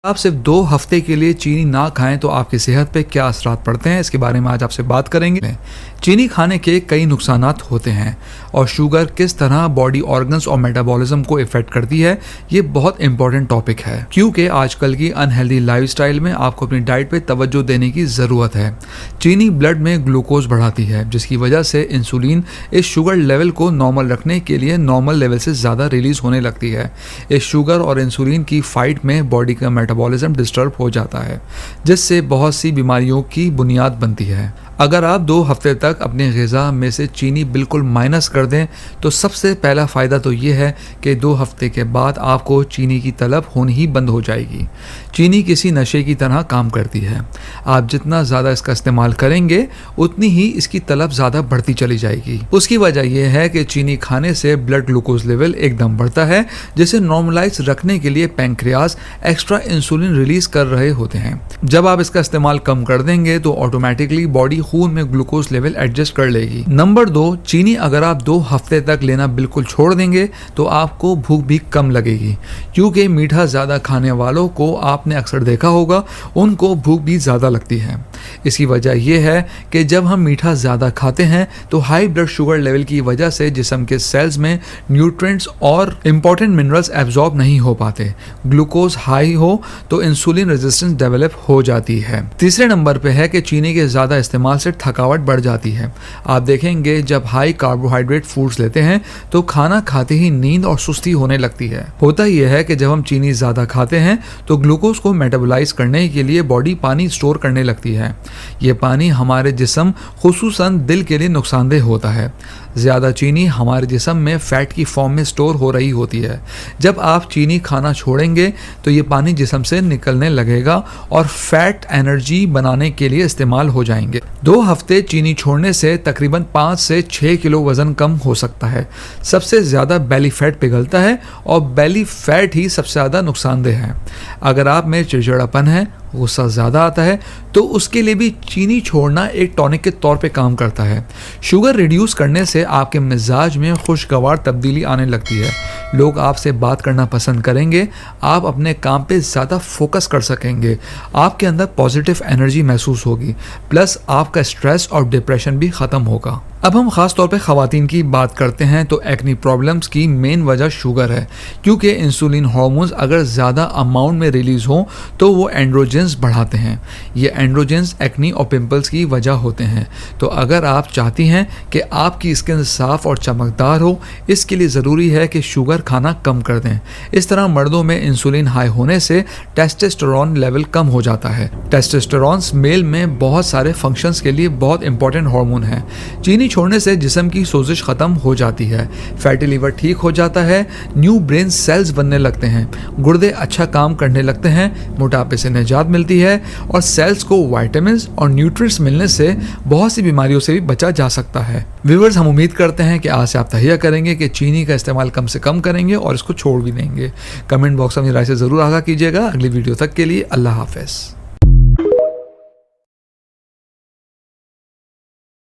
आप सिर्फ 2 हफ्ते के लिए चीनी ना खाएं तो आपकी सेहत पे क्या असरात पड़ते हैं, इसके बारे में आज आपसे बात करेंगे। चीनी खाने के कई नुकसानात होते हैं और शुगर किस तरह बॉडी ऑर्गन्स और मेटाबॉलिज्म को इफेक्ट करती है, ये बहुत इंपॉर्टेंट टॉपिक है क्योंकि आजकल की अनहेल्दी लाइफस्टाइल में आपको अपनी डाइट पे तवज्जो देने की ज़रूरत है। चीनी ब्लड में ग्लूकोज बढ़ाती है जिसकी वजह से इंसुलिन इस शुगर लेवल को नॉर्मल रखने के लिए नॉर्मल लेवल से ज़्यादा रिलीज होने लगती है। इस शुगर और इंसुलिन की फाइट में बॉडी का मेटाबॉलिज्म डिस्टर्ब हो जाता है जिससे बहुत सी बीमारियों की बुनियाद बनती है। अगर आप 2 हफ्ते तक अपनी ग़िज़ा में से चीनी बिल्कुल माइनस कर दें तो सबसे पहला फ़ायदा तो ये है कि 2 हफ्ते के बाद आपको चीनी की तलब होनी ही बंद हो जाएगी। चीनी किसी नशे की तरह काम करती है। आप जितना ज़्यादा इसका इस्तेमाल करेंगे उतनी ही इसकी तलब ज़्यादा बढ़ती चली जाएगी। उसकी वजह यह है कि चीनी खाने से ब्लड ग्लूकोज लेवल एकदम बढ़ता है जिसे नॉर्मलाइज रखने के लिए पैंक्रियाज एक्स्ट्रा इंसुलिन रिलीज कर रहे होते हैं। जब आप इसका इस्तेमाल कम कर देंगे तो ऑटोमेटिकली बॉडी खून में ग्लूकोज लेवल एडजस्ट कर लेगी। नंबर 2, चीनी अगर आप 2 हफ्ते तक लेना बिल्कुल छोड़ देंगे तो आपको भूख भी कम लगेगी क्योंकि मीठा ज़्यादा खाने वालों को आपने अक्सर देखा होगा उनको भूख भी ज़्यादा लगती है। इसकी वजह यह है कि जब हम मीठा ज़्यादा खाते हैं तो हाई ब्लड शुगर लेवल की वजह से जिस्म के सेल्स में न्यूट्रिएंट्स और इंपॉर्टेंट मिनरल्स एब्जॉर्ब नहीं हो पाते। ग्लूकोज हाई हो तो इंसुलिन रेजिस्टेंस डेवलप हो जाती है। तीसरे नंबर पे है कि चीनी के ज़्यादा इस्तेमाल से थकावट बढ़ जाती है। आप देखेंगे जब हाई कार्बोहाइड्रेट फूड्स लेते हैं तो खाना खाते ही नींद और सुस्ती होने लगती है। होता यह है कि जब हम चीनी ज़्यादा खाते हैं तो ग्लूकोज को मेटाबोलाइज करने के लिए बॉडी पानी स्टोर करने लगती है। ये पानी हमारे जिस्म खुसूसन दिल के लिए नुकसानदेह होता है। ज़्यादा चीनी हमारे जिस्म में फैट की फॉर्म में स्टोर हो रही होती है। जब आप चीनी खाना छोड़ेंगे तो ये पानी जिस्म से निकलने लगेगा और फैट एनर्जी बनाने के लिए इस्तेमाल हो जाएंगे। 2 हफ्ते चीनी छोड़ने से तकरीबन 5 से 6 किलो वज़न कम हो सकता है। सबसे ज़्यादा बेली फैट पिघलता है और बेली फैट ही सबसे ज़्यादा नुकसानदेह है। अगर आप में चिड़चिड़ापन है, गुस्सा ज़्यादा आता है तो उसके लिए भी चीनी छोड़ना एक टॉनिक के तौर पे काम करता है। शुगर रिड्यूस करने से आपके मिजाज में खुशगवार तब्दीली आने लगती है। लोग आपसे बात करना पसंद करेंगे, आप अपने काम पे ज़्यादा फोकस कर सकेंगे, आपके अंदर पॉजिटिव एनर्जी महसूस होगी, प्लस आपका स्ट्रेस और डिप्रेशन भी ख़त्म होगा। अब हम ख़ास तौर पे ख़वातीन की बात करते हैं तो एक्नी प्रॉब्लम्स की मेन वजह शुगर है क्योंकि इंसुलिन हार्मोन्स अगर ज़्यादा अमाउंट में रिलीज़ हों तो वो एंड्रोजेंस बढ़ाते हैं। ये एंड्रोजेंस एक्नी और पिंपल्स की वजह होते हैं। तो अगर आप चाहती हैं कि आपकी स्किन साफ़ और चमकदार हो, इसके लिए ज़रूरी है कि शुगर खाना कम कर दें। इस तरह मर्दों में इंसुलिन हाई होने से टेस्टोस्टेरोन लेवल कम हो जाता है। टेस्टोस्टेरोन मेल में बहुत सारे फंक्शंस के लिए बहुत इंपॉर्टेंट हार्मोन है। चीनी छोड़ने से जिस्म की सोजिश खत्म हो जाती है, फैटी लीवर ठीक हो जाता है, न्यू ब्रेन सेल्स बनने लगते हैं, गुर्दे अच्छा काम करने लगते हैं, मोटापे से निजात मिलती है और सेल्स को विटामिन्स और न्यूट्रिएंट्स मिलने से बहुत सी बीमारियों से भी बचा जा सकता है। व्यूअर्स, हम उम्मीद करते हैं कि आज से आप तहिया करेंगे कि चीनी का इस्तेमाल कम से कम करेंगे और इसको छोड़ भी देंगे। कमेंट बॉक्स में अपनी राय से ज़रूर आगाह कीजिएगा। अगली वीडियो तक के लिए अल्लाह हाफ़िज़।